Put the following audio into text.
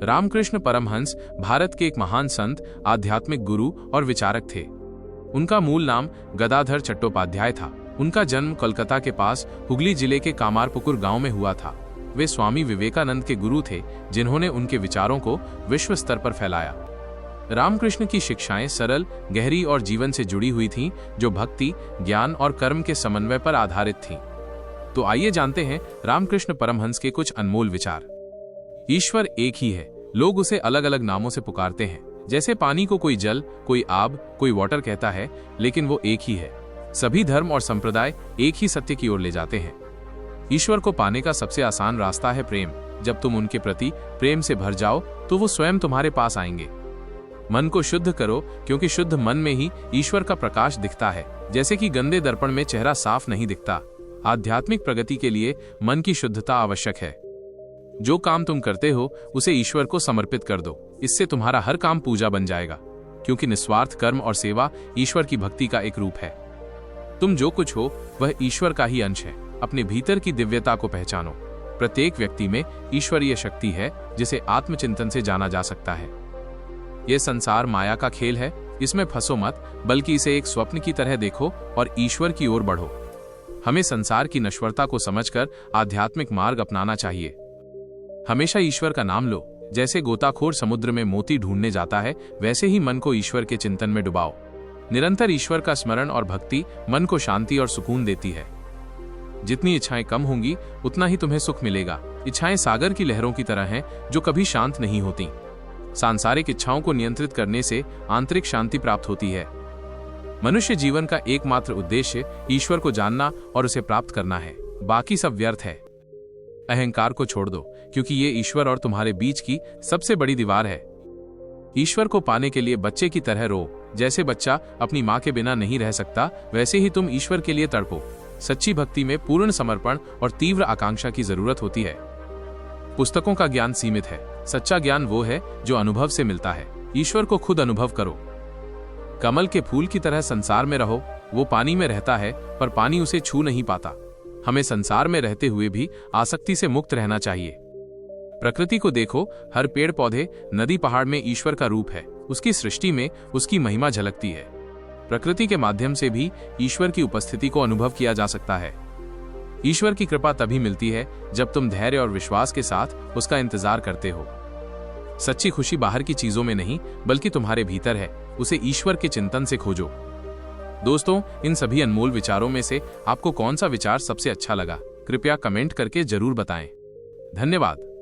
रामकृष्ण परमहंस भारत के एक महान संत, आध्यात्मिक गुरु और विचारक थे। उनका मूल नाम गदाधर चट्टोपाध्याय था। उनका जन्म कोलकाता के पास हुगली जिले के कामारपुकुर गांव में हुआ था। वे स्वामी विवेकानंद के गुरु थे, जिन्होंने उनके विचारों को विश्व स्तर पर फैलाया। रामकृष्ण की शिक्षाएं सरल, गहरी और जीवन से जुड़ी हुई थीं, जो भक्ति, ज्ञान और कर्म के समन्वय पर आधारित थीं। तो आइए जानते हैं रामकृष्ण परमहंस के कुछ अनमोल विचार। ईश्वर एक ही है, लोग उसे अलग अलग नामों से पुकारते हैं। जैसे पानी को कोई जल, कोई आब, कोई वाटर कहता है, लेकिन वो एक ही है। सभी धर्म और संप्रदाय एक ही सत्य की ओर ले जाते हैं। ईश्वर को पाने का सबसे आसान रास्ता है प्रेम। जब तुम उनके प्रति प्रेम से भर जाओ तो वो स्वयं तुम्हारे पास आएंगे। मन को शुद्ध करो, क्योंकि शुद्ध मन में ही ईश्वर का प्रकाश दिखता है। जैसे कि गंदे दर्पण में चेहरा साफ नहीं दिखता। आध्यात्मिक प्रगति के लिए मन की शुद्धता आवश्यक है। जो काम तुम करते हो उसे ईश्वर को समर्पित कर दो। इससे तुम्हारा हर काम पूजा बन जाएगा, क्योंकि निस्वार्थ कर्म और सेवा ईश्वर की भक्ति का एक रूप है। तुम जो कुछ हो वह ईश्वर का ही अंश है। अपने भीतर की दिव्यता को पहचानो। प्रत्येक व्यक्ति में ईश्वरीय शक्ति है, जिसे आत्मचिंतन से जाना जा सकता है। यह संसार माया का खेल है, इसमें फंसो मत, बल्कि इसे एक स्वप्न की तरह देखो और ईश्वर की ओर बढ़ो। हमें संसार की नश्वरता को समझकर आध्यात्मिक मार्ग अपनाना चाहिए। हमेशा ईश्वर का नाम लो। जैसे गोताखोर समुद्र में मोती ढूंढने जाता है, वैसे ही मन को ईश्वर के चिंतन में डुबाओ। निरंतर ईश्वर का स्मरण और भक्ति मन को शांति और सुकून देती है। जितनी इच्छाएं कम होंगी, उतना ही तुम्हें सुख मिलेगा। इच्छाएं सागर की लहरों की तरह हैं, जो कभी शांत नहीं होती। सांसारिक इच्छाओं को नियंत्रित करने से आंतरिक शांति प्राप्त होती है। मनुष्य जीवन का एकमात्र उद्देश्य ईश्वर को जानना और उसे प्राप्त करना है। बाकी सब व्यर्थ है। अहंकार को छोड़ दो, क्योंकि ये ईश्वर और तुम्हारे बीच की सबसे बड़ी दीवार है। ईश्वर को पाने के लिए बच्चे की तरह रो। जैसे बच्चा अपनी मां के बिना नहीं रह सकता, वैसे ही तुम ईश्वर के लिए तड़पो। सच्ची भक्ति में पूर्ण समर्पण और तीव्र आकांक्षा की जरूरत होती है। पुस्तकों का ज्ञान सीमित है। सच्चा ज्ञान वो है जो अनुभव से मिलता है। ईश्वर को खुद अनुभव करो। कमल के फूल की तरह संसार में रहो। वो पानी में रहता है, पर पानी उसे छू नहीं पाता। हमें संसार में रहते हुए भी आसक्ति से मुक्त रहना चाहिए। प्रकृति को देखो, हर पेड़ पौधे, नदी, पहाड़ में ईश्वर का रूप है। उसकी सृष्टि में उसकी महिमा झलकती है। प्रकृति के माध्यम से भी ईश्वर की उपस्थिति को अनुभव किया जा सकता है। ईश्वर की कृपा तभी मिलती है जब तुम धैर्य और विश्वास के साथ उसका इंतजार करते हो। सच्ची खुशी बाहर की चीजों में नहीं, बल्कि तुम्हारे भीतर है। उसे ईश्वर के चिंतन से खोजो। दोस्तों, इन सभी अनमोल विचारों में से आपको कौन सा विचार सबसे अच्छा लगा? कृपया कमेंट करके जरूर बताएं। धन्यवाद।